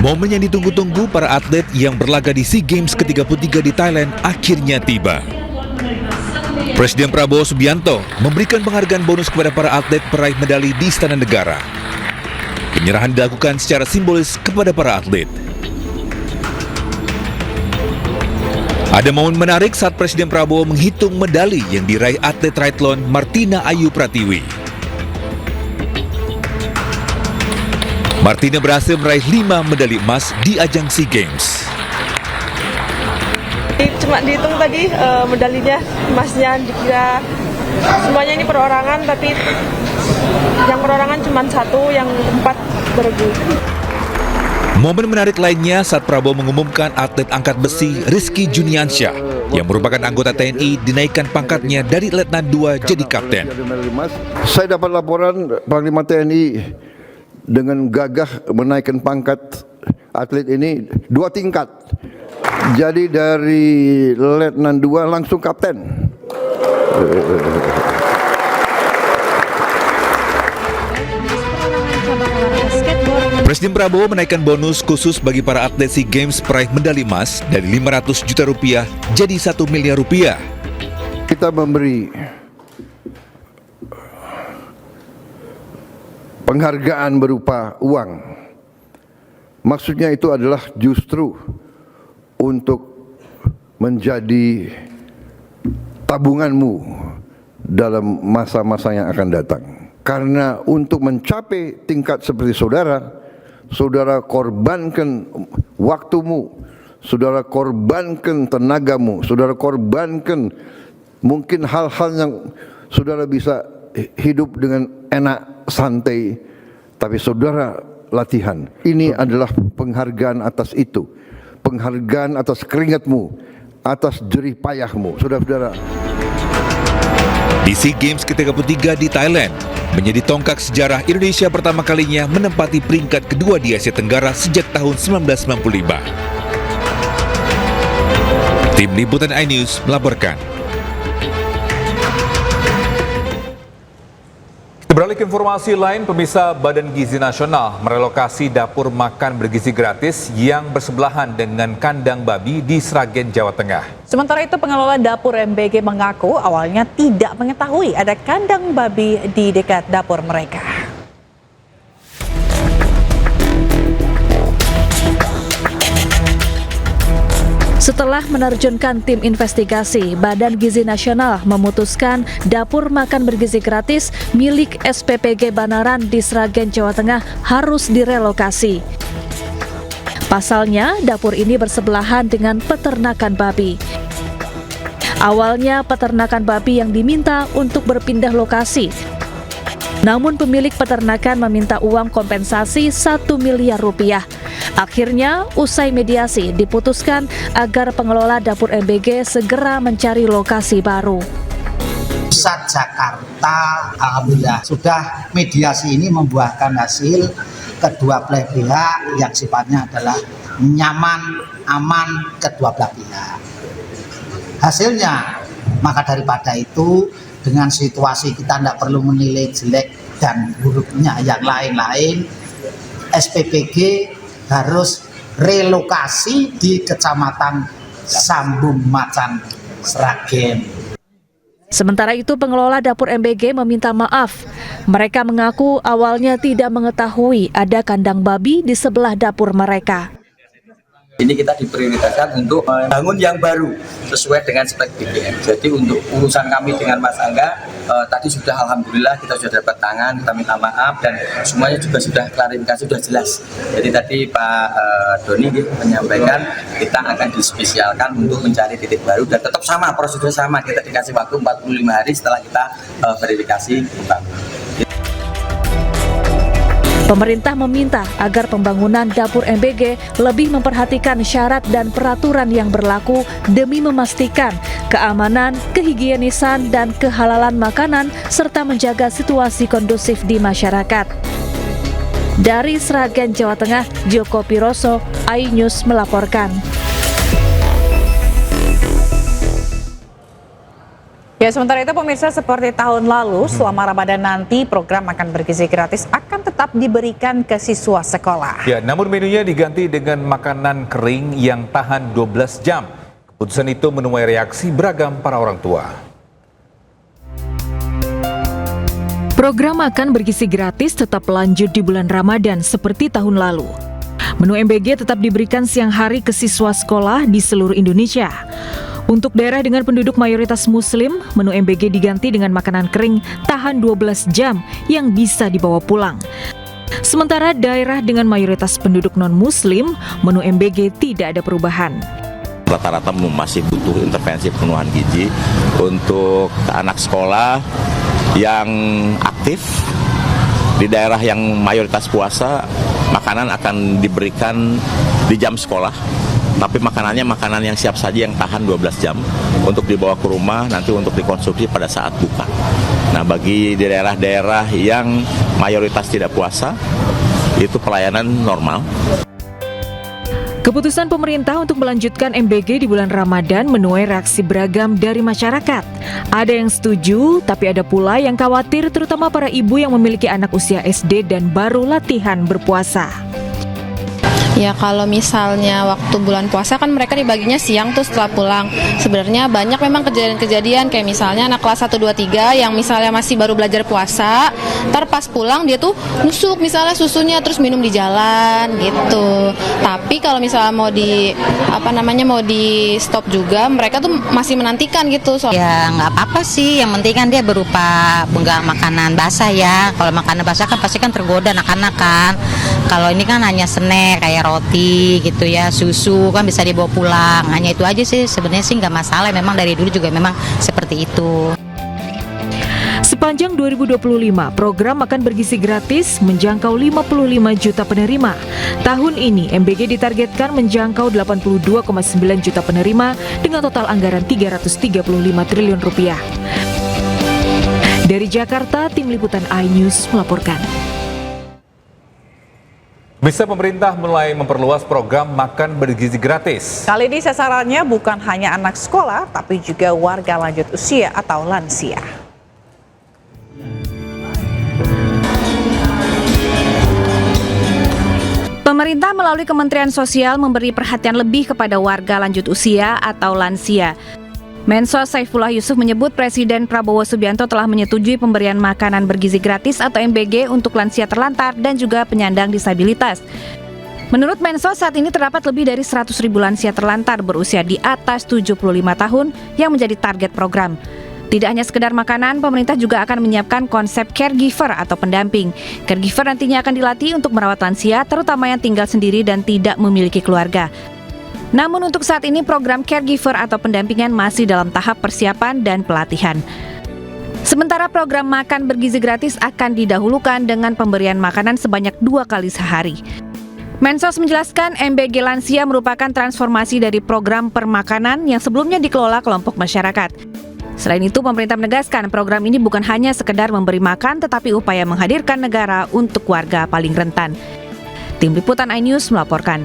Momen yang ditunggu-tunggu para atlet yang berlaga di SEA Games ke-33 di Thailand akhirnya tiba. Presiden Prabowo Subianto memberikan penghargaan bonus kepada para atlet peraih medali di Istana Negara. Penyerahan dilakukan secara simbolis kepada para atlet. Ada momen menarik saat Presiden Prabowo menghitung medali yang diraih atlet triathlon Martina Ayu Pratiwi. Martina berhasil meraih 5 medali emas di ajang SEA Games. Cuma dihitung tadi medalinya, emasnya dikira semuanya ini perorangan, tapi yang perorangan cuma 1, yang 4 bergu. Momen menarik lainnya saat Prabowo mengumumkan atlet angkat besi Rizky Juniansyah yang merupakan anggota TNI dinaikkan pangkatnya dari Letnan 2 jadi kapten. Saya dapat laporan Panglima TNI dengan gagah menaikkan pangkat atlet ini 2 tingkat. Jadi dari Letnan 2 langsung kapten. Presiden Prabowo menaikkan bonus khusus bagi para atlet SEA Games peraih medali emas dari 500 juta rupiah jadi 1 miliar rupiah. Kita memberi penghargaan berupa uang. Maksudnya itu adalah justru untuk menjadi tabunganmu dalam masa-masa yang akan datang. Karena untuk mencapai tingkat seperti saudara, saudara korbankan waktumu, saudara korbankan tenagamu, saudara korbankan mungkin hal-hal yang saudara bisa hidup dengan enak, santai, tapi saudara latihan. Ini adalah penghargaan atas itu, penghargaan atas keringatmu, atas jerih payahmu, saudara-saudara. Di SEA Games ke-33 di Thailand, menjadi tonggak sejarah Indonesia pertama kalinya menempati peringkat kedua di Asia Tenggara sejak tahun 1995. Tim Liputan iNews melaporkan. Beralih ke informasi lain, pemirsa, Badan Gizi Nasional merelokasi dapur makan bergizi gratis yang bersebelahan dengan kandang babi di Sragen, Jawa Tengah. Sementara itu, pengelola dapur MBG mengaku awalnya tidak mengetahui ada kandang babi di dekat dapur mereka. Setelah menerjunkan tim investigasi, Badan Gizi Nasional memutuskan dapur makan bergizi gratis milik SPPG Banaran di Sragen, Jawa Tengah harus direlokasi. Pasalnya, dapur ini bersebelahan dengan peternakan babi. Awalnya, peternakan babi yang diminta untuk berpindah lokasi. Namun pemilik peternakan meminta uang kompensasi 1 miliar rupiah. Akhirnya, usai mediasi diputuskan agar pengelola dapur MBG segera mencari lokasi baru. Pusat Jakarta, alhamdulillah sudah mediasi ini membuahkan hasil. Kedua belah pihak yang sifatnya adalah nyaman, aman kedua belah pihak. Hasilnya, maka daripada itu dengan situasi kita tidak perlu menilai jelek dan buruknya yang lain-lain, SPPG harus relokasi di Kecamatan Sambung Macan, Sragen. Sementara itu, pengelola dapur MBG meminta maaf. Mereka mengaku awalnya tidak mengetahui ada kandang babi di sebelah dapur mereka. Ini kita diprioritaskan untuk membangun yang baru sesuai dengan spek BPM. Jadi untuk urusan kami dengan Mas Angga, tadi sudah alhamdulillah kita sudah dapat tangan, kita minta maaf dan semuanya juga sudah klarifikasi, sudah jelas. Jadi tadi Pak Doni menyampaikan kita akan dispesialkan untuk mencari titik baru dan tetap sama, prosedur sama, kita dikasih waktu 45 hari setelah kita verifikasi pembangunan. Pemerintah meminta agar pembangunan dapur MBG lebih memperhatikan syarat dan peraturan yang berlaku demi memastikan keamanan, kehigienisan, dan kehalalan makanan serta menjaga situasi kondusif di masyarakat. Dari Sragen, Jawa Tengah, Joko Piroso, iNews melaporkan. Ya, sementara itu pemirsa, seperti tahun lalu, selama Ramadan nanti program makan bergizi gratis akan tetap diberikan ke siswa sekolah. Ya, namun menunya diganti dengan makanan kering yang tahan 12 jam. Keputusan itu menuai reaksi beragam para orang tua. Program makan bergizi gratis tetap lanjut di bulan Ramadan seperti tahun lalu. Menu MBG tetap diberikan siang hari ke siswa sekolah di seluruh Indonesia. Untuk daerah dengan penduduk mayoritas Muslim, menu MBG diganti dengan makanan kering tahan 12 jam yang bisa dibawa pulang. Sementara daerah dengan mayoritas penduduk non-Muslim, menu MBG tidak ada perubahan. Rata-rata masih butuh intervensi pemenuhan gizi untuk anak sekolah yang aktif. Di daerah yang mayoritas puasa, makanan akan diberikan di jam sekolah. Tapi makanannya makanan yang siap saji yang tahan 12 jam untuk dibawa ke rumah nanti untuk dikonsumsi pada saat buka. Nah, bagi di daerah-daerah yang mayoritas tidak puasa, itu pelayanan normal. Keputusan pemerintah untuk melanjutkan MBG di bulan Ramadan menuai reaksi beragam dari masyarakat. Ada yang setuju, tapi ada pula yang khawatir, terutama para ibu yang memiliki anak usia SD dan baru latihan berpuasa. Ya kalau misalnya waktu bulan puasa kan mereka dibaginya siang tuh setelah pulang. Sebenarnya banyak memang kejadian-kejadian kayak misalnya anak kelas 1, 2, 3 yang misalnya masih baru belajar puasa, ntar pas pulang dia tuh nusuk misalnya susunya terus minum di jalan gitu. Tapi kalau misalnya mau di stop juga, mereka tuh masih menantikan gitu. Ya nggak apa-apa sih, yang penting kan dia berupa enggak makanan basah ya. Kalau makanan basah kan pasti kan tergoda anak-anak kan. Kalau ini kan hanya snack kayak roti gitu ya, susu kan bisa dibawa pulang. Hanya itu aja sih, sebenarnya sih nggak masalah. Memang dari dulu juga memang seperti itu. Sepanjang 2025, program makan bergizi gratis menjangkau 55 juta penerima. Tahun ini, MBG ditargetkan menjangkau 82,9 juta penerima dengan total anggaran 335 triliun rupiah. Dari Jakarta, Tim Liputan iNews melaporkan. Bisa pemerintah mulai memperluas program makan bergizi gratis. Kali ini sasarannya bukan hanya anak sekolah, tapi juga warga lanjut usia atau lansia. Pemerintah melalui Kementerian Sosial memberi perhatian lebih kepada warga lanjut usia atau lansia. Mensos Saifullah Yusuf menyebut Presiden Prabowo Subianto telah menyetujui pemberian makanan bergizi gratis atau MBG untuk lansia terlantar dan juga penyandang disabilitas. Menurut Mensos, saat ini terdapat lebih dari 100.000 lansia terlantar berusia di atas 75 tahun yang menjadi target program. Tidak hanya sekedar makanan, pemerintah juga akan menyiapkan konsep caregiver atau pendamping. Caregiver nantinya akan dilatih untuk merawat lansia, terutama yang tinggal sendiri dan tidak memiliki keluarga. Namun untuk saat ini program caregiver atau pendampingan masih dalam tahap persiapan dan pelatihan. Sementara program makan bergizi gratis akan didahulukan dengan pemberian makanan sebanyak 2 kali sehari. Mensos menjelaskan MBG lansia merupakan transformasi dari program permakanan yang sebelumnya dikelola kelompok masyarakat. Selain itu, pemerintah menegaskan program ini bukan hanya sekedar memberi makan, tetapi upaya menghadirkan negara untuk warga paling rentan. Tim Liputan iNews melaporkan.